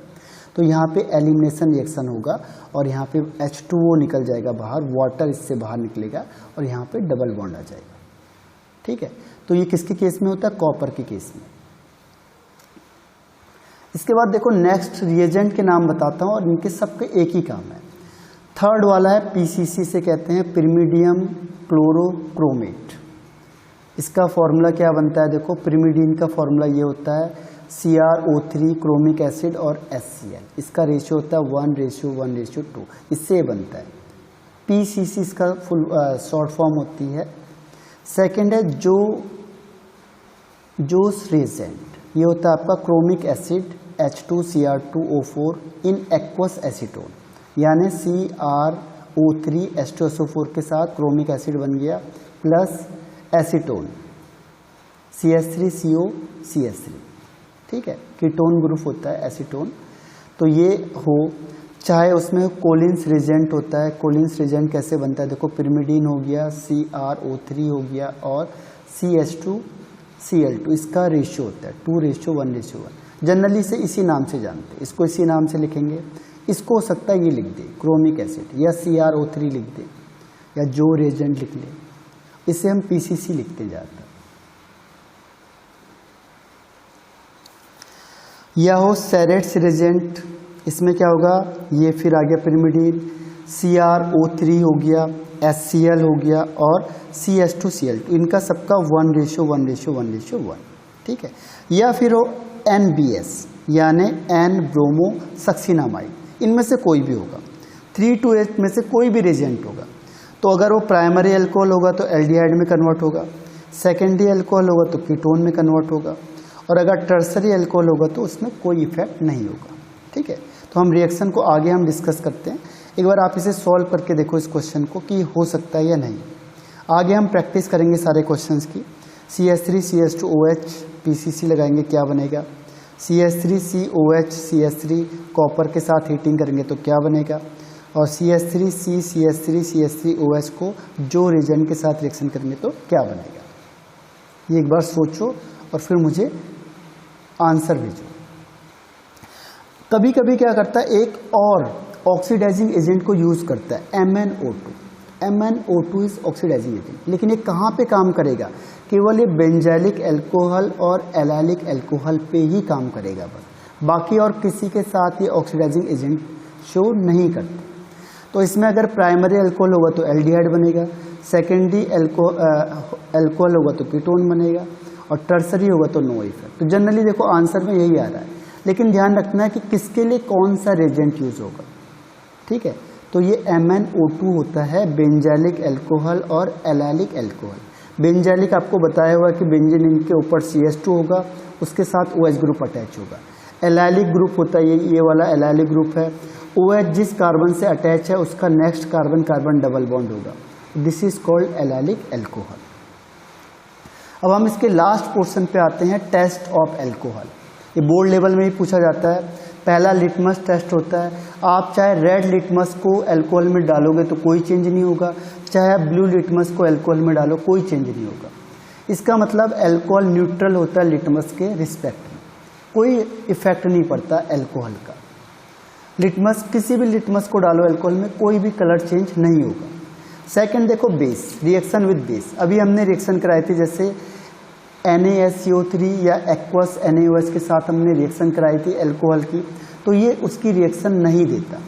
तो यहाँ पे एलिमिनेशन रिएक्शन होगा और यहाँ पे H2O निकल जाएगा बाहर, वाटर इससे बाहर निकलेगा और यहाँ पे डबल बॉन्ड आ जाएगा, ठीक है। तो ये किसके केस में होता है, कॉपर के केस में। इसके बाद देखो नेक्स्ट रिएजेंट के नाम बताता हूँ और इनके सबके एक ही काम है। थर्ड वाला है PCC से कहते हैं पिरिमिडियम क्लोरोक्रोमेट। इसका फॉर्मूला क्या बनता है, देखो पिरिमिडीन का फॉर्मूला ये होता है CrO3 क्रोमिक एसिड और HCl, इसका रेशियो होता है 1:1:2, इससे बनता है। PCC इसका फुल शॉर्ट फॉर्म होती है। सेकेंड है जोस रिएजेंट, ये होता है आपका chromic acid H2Cr2O4 in aqueous acetone, यानी CrO3H2SO4 के साथ क्रोमिक एसिड बन गया प्लस एसीटोन CH3COCH3, ठीक है, कीटोन ग्रुप होता है एसीटोन। तो ये हो, चाहे उसमें कोलिन्स रिजेंट होता है। कोलिन्स रिजेंट कैसे बनता है, देखो पिरिमिडीन हो गया, CrO3 हो गया और CH2Cl2, इसका रेशियो होता है 2:1:1। जनरली से इसी नाम से जानते हैं, इसको इसी नाम से लिखेंगे। इसको हो सकता है ये लिख दे क्रोमिक एसिड या CrO3 लिख दे या जो रिएजेंट लिख ले, इसे हम PCC लिखते जाते हैं। या हो सेरेट्स रिएजेंट, इसमें क्या होगा, ये फिर आ गया पिरिमिडीन, CrO3 हो गया, HCl हो गया और CH2Cl2, इनका सबका 1:1:1:1, ठीक है। या फिर हो NBS यानी N ब्रोमो सक्सिनामाइड, इनमें से कोई भी होगा, 3 to 8 में से कोई भी रिएजेंट होगा। तो अगर वो प्राइमरी अल्कोहल होगा तो एल्डिहाइड में कन्वर्ट होगा, सेकेंडरी अल्कोहल होगा तो कीटोन में कन्वर्ट होगा, और अगर टर्सरी अल्कोहल होगा तो उसमें कोई इफेक्ट नहीं होगा, ठीक है। तो हम रिएक्शन को आगे हम डिस्कस करते हैं। एक बार आप इसे सॉल्व करके देखो इस क्वेश्चन को कि हो सकता है या नहीं। आगे हम प्रैक्टिस करेंगे सारे क्वेश्चंस की। CH3CH2OH PCC लगाएंगे, क्या बनेगा, CH3COH कॉपर के साथ हीटिंग करेंगे तो क्या बनेगा, और CH3CCH3CH3OH को जो रिएजेंट के साथ रिएक्शन करेंगे तो क्या बनेगा। ये एक बार सोचो और फिर मुझे आंसर भेजो। कभी कभी क्या करता है, एक और ऑक्सीडाइजिंग एजेंट को यूज करता है, MnO2। MnO2 is oxidising agent, लेकिन ये कहाँ पे काम करेगा, केवल ये बेंजाइलिक अल्कोहल और एलाइलिक अल्कोहल पे ही काम करेगा बस, बाकी और किसी के साथ ये ऑक्सीडाइजिंग एजेंट शो नहीं करता। तो इसमें अगर प्राइमरी अल्कोहल होगा तो एल्डिहाइड बनेगा, सेकेंडरी अल्कोहल होगा तो कीटोन बनेगा, और टर्सरी होगा तो नो इफेक्ट। तो जनरली देखो आंसर में यही आ रहा है, लेकिन ध्यान रखना है कि किसके लिए कौन सा रिएजेंट यूज होगा, ठीक है। तो ये MnO2 होता है बेंजाइलिक अल्कोहल और एलाइलिक अल्कोहल। बेंजाइलिक आपको बताया हुआ कि बेंजीन के ऊपर CH2 होगा, उसके साथ OH ग्रुप अटैच होगा। एलाइलिक ग्रुप होता है ये वाला एलाइलिक ग्रुप है। OH जिस कार्बन से अटैच है उसका next carbon carbon double bond होगा, this is called allylic alcohol. अब हम इसके लास्ट पोर्शन पे आते हैं, टेस्ट ऑफ अल्कोहल। ये बोर्ड लेवल में ही पूछा जाता है। पहला लिटमस टेस्ट होता है। आप चाहे रेड लिटमस को अल्कोहल में डालोगे तो कोई चेंज नहीं होगा, चाहे आप ब्लू लिटमस को अल्कोहल में डालो कोई चेंज नहीं होगा। इसका मतलब अल्कोहल न्यूट्रल होता है लिटमस के रिस्पेक्ट में, कोई इफेक्ट नहीं पड़ता अल्कोहल का। लिटमस, किसी भी लिटमस को डालो अल्कोहल में कोई भी कलर चेंज नहीं होगा। सेकंड देखो बेस, रिएक्शन विद बेस। अभी हमने रिएक्शन कराई थी जैसे NaSCO3 या एक्वस NaOH के साथ हमने रिएक्शन कराई थी अल्कोहल की, तो ये उसकी रिएक्शन नहीं देता।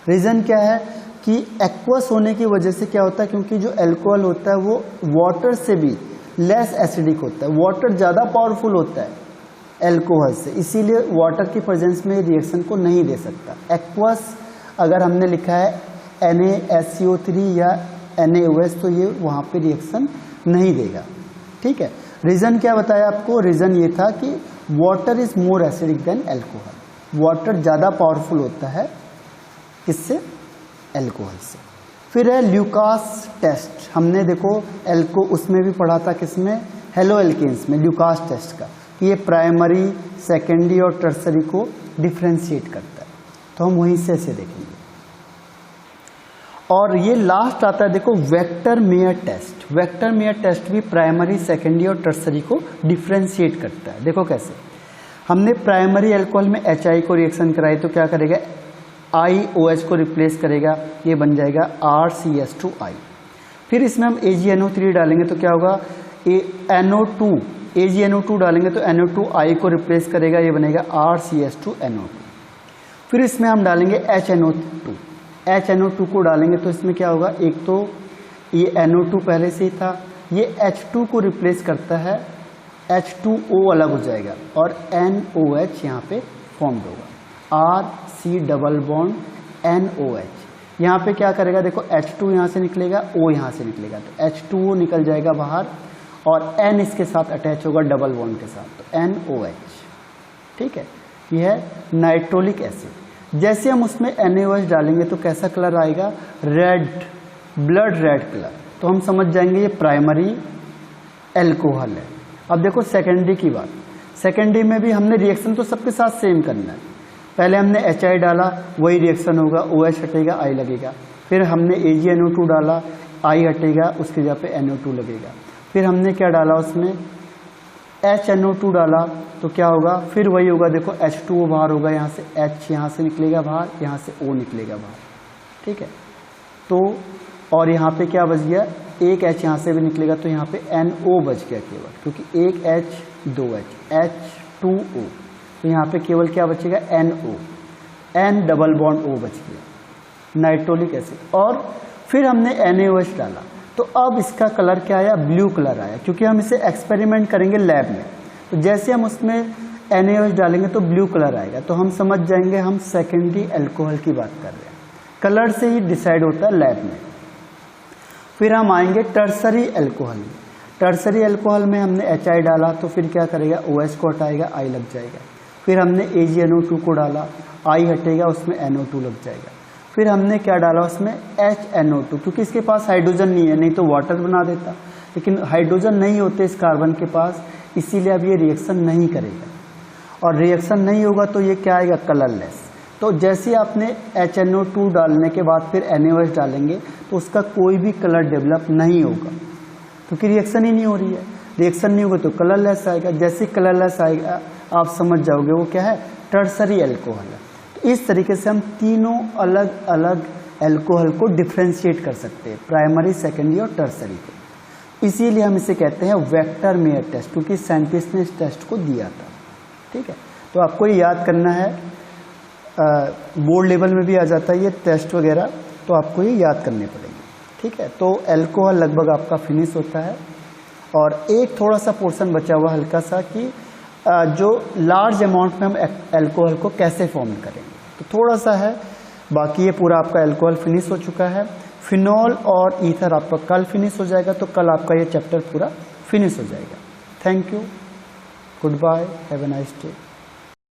रीज़न क्या है कि एक्वस होने की वजह से क्या होता है, क्योंकि जो अल्कोहल होता है वो वाटर से भी लेस एसिडिक होता है, वाटर ज़्यादा पावरफुल होता है अल्कोहल से, इसीलिए वाटर की प्रेजेंस में रिएक्शन को नहीं दे सकता। एक्वस अगर हमने लिखा है NaSCO3 या NaOH तो ये वहाँ पे रिएक्शन नहीं देगा, ठीक है। रीज़न क्या बताया आपको, रीज़न ये था कि water is more acidic then alcohol, water ज़्यादा पावरफुल होता है किससे, अल्कोहल से। फिर है ल्यूकास टेस्ट। हमने देखो उसमें भी पढ़ा था, किसमें, हेलो एल्केन्स में, ल्यूकास टेस्ट का, कि ये प्राइमरी सेकेंडरी और टर्सरी को डिफ्रेंशिएट करता है। तो हम वहीं से ऐसे देखेंगे। और ये लास्ट आता है देखो Victor Meyer test. Victor Meyer test भी प्राइमरी सेकेंडरी और टर्सरी को डिफ्रेंशिएट करता है। देखो कैसे, हमने प्राइमरी अल्कोहल में HI को रिएक्शन कराई तो क्या करेगा, IOH को रिप्लेस करेगा, ये बन जाएगा RCH2I। फिर इसमें हम AgNO3 डालेंगे तो क्या होगा, AgNO2 डालेंगे तो NO2I को रिप्लेस करेगा, ये बनेगा RCH2NO2। फिर इसमें हम डालेंगे HNO2 को डालेंगे तो इसमें क्या होगा, एक तो ये NO2 पहले से ही था, ये H2 को रिप्लेस करता है, H2O अलग हो जाएगा और NOH यहाँ पे फॉर्म होगा, RC डबल बॉन्ड NOH। यहाँ पे क्या करेगा, देखो H2 यहाँ से निकलेगा, O यहाँ से निकलेगा, तो H2O निकल जाएगा बाहर और N इसके साथ अटैच होगा डबल बॉन्ड के साथ, तो NOH, ठीक है। ये है नाइट्रोलिक एसिड। जैसे हम उसमें NaOH डालेंगे तो कैसा कलर आएगा, रेड, ब्लड रेड कलर। तो हम समझ जाएंगे ये प्राइमरी एल्कोहल है। अब देखो सेकेंडरी की बात, सेकेंडरी में भी हमने रिएक्शन तो सबके साथ सेम करना है। पहले हमने HI डाला, वही रिएक्शन होगा, OH हटेगा, I लगेगा। फिर हमने AgNO2 डाला, I हटेगा, उसकी जगह पे NO2 लगेगा। फिर हमने क्या डाला उसमें, HNO2 डाला, तो क्या होगा, फिर वही होगा, देखो H2O बाहर होगा, यहाँ से H यहाँ से निकलेगा बाहर, यहाँ से O निकलेगा बाहर, ठीक है। तो और यहाँ पे क्या बच गया, एक H यहाँ से भी निकलेगा, तो यहाँ पे NO बच गया केवल, क्योंकि एक H 2 H H2O, तो यहाँ पे केवल क्या बचेगा, NO, N double bond O बच गया, नाइट्रोलिक एसिड। और फिर हमने NaOH डाला, तो अब इसका कलर क्या आया, ब्लू कलर आया, क्योंकि हम इसे एक्सपेरिमेंट करेंगे लैब में। तो जैसे हम उसमें NaOH डालेंगे तो ब्लू कलर आएगा, तो हम समझ जाएंगे हम सेकेंडरी एल्कोहल की बात कर रहे हैं। कलर से ही डिसाइड होता है लैब में। फिर हम आएंगे टर्सरी एल्कोहल में। टर्सरी एल्कोहल में हमने HI डाला, तो फिर क्या करेगा, OH को हटाएगा, I लग जाएगा। फिर हमने AgNO2 को डाला, I हटेगा, उसमें NO2 लग जाएगा। फिर हमने क्या डाला उसमें, HNO2, क्योंकि इसके पास हाइड्रोजन नहीं है, नहीं तो वाटर बना देता, लेकिन हाइड्रोजन नहीं होते इस कार्बन के पास, इसीलिए अब ये रिएक्शन नहीं करेगा। और रिएक्शन नहीं होगा तो ये क्या आएगा, कलरलेस। तो जैसे आपने HNO2 डालने के बाद फिर NaOH डालेंगे तो उसका कोई भी कलर डेवलप नहीं होगा, क्योंकि रिएक्शन ही नहीं हो रही है। रिएक्शन नहीं होगा तो कलरलेस आएगा। जैसे कलरलेस आएगा आप समझ जाओगे वो क्या है, टर्सरी एल्कोहल है। तो इस तरीके से हम तीनों अलग अलग एल्कोहल को डिफ्रेंशिएट कर सकते हैं, प्राइमरी, सेकेंडरी और टर्सरी को। इसीलिए हम इसे कहते हैं वेक्टर मेयर टेस्ट, क्योंकि साइंटिस्ट ने इस टेस्ट को दिया था, ठीक है। तो आपको ये याद करना है, बोर्ड लेवल में भी आ जाता है ये टेस्ट वगैरह, तो आपको ये याद करने पड़ेंगे, ठीक है। तो एल्कोहल लगभग आपका फिनिश होता है, और एक थोड़ा सा पोर्शन बचा हुआ हल्का सा कि जो लार्ज अमाउंट में हम एल्कोहल को कैसे फॉर्म करेंगे, तो थोड़ा सा है। बाकी ये पूरा आपका एल्कोहल फिनिश हो चुका है। फिनॉल और ईथर आपका कल फिनिश हो जाएगा, तो कल आपका ये चैप्टर पूरा फिनिश हो जाएगा। Thank you, goodbye, have a nice day.